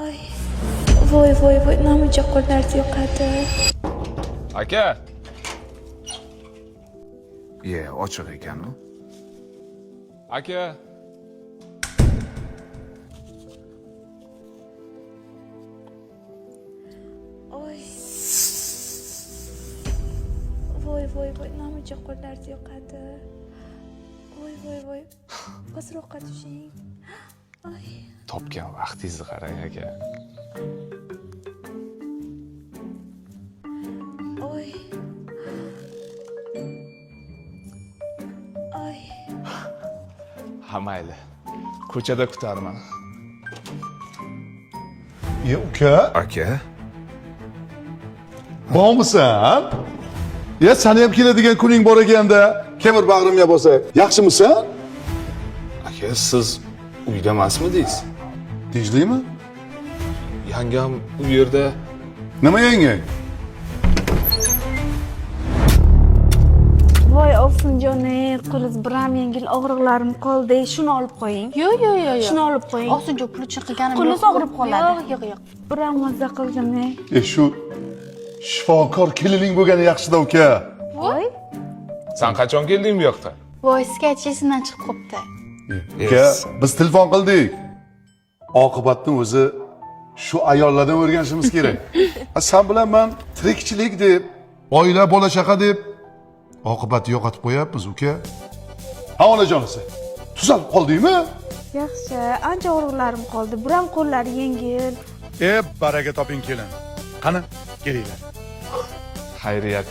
Ay. Voy, namuncha qo'llar yoqadi. Aka. Ochiq ekan u. Aka. Oy. Voy, namuncha qo'llar yoqadi. Voy. Pastroqqa tushing. Ay. Topgan vaqtingizni qarang aka. Oy. Ay. Ha mayli. Ko'chada kutarman. Uka, Aka. bormisan? Seni ham keladigan kuning bor ekanda, kemir bag'rimga bo'lsa, yaxshimisan? Aka, siz uyda emasmidingiz? Tinchlikmi? Yangam u yerda. Nima yangang? Voy Ovsinjon, qo'liz biram yengil og'riqlarim qoldi. Shuni olib qo'ying. Yo'q. Shuni olib qo'ying. Oqsunjon pul uchun qilganim yo'q. Qo'lingiz og'rib qoladi. Yo'q. Biram mazza qildim. Shu shifokor kelining bo'lgani yaxshi-da uka. Voy. Sen qachon kelding bu yoqqa? Voy, sketch esimdan chiqib qopti. Uka, biz telefon qildik. Oqibatni o'zi shu ayollardan o'rganishimiz kerak. Sen bilan men tirikchilik deb, oila bola chaqa deb oqibatni yo'qotib qo'yapmiz uka. Ha onajonisi. Tuzalib qoldingmi? Yaxshi, ancha og'riqlarim qoldi. Biram qo'llari yengil. Baraka toping kelin. Qani, kelinglar. Xayriyat.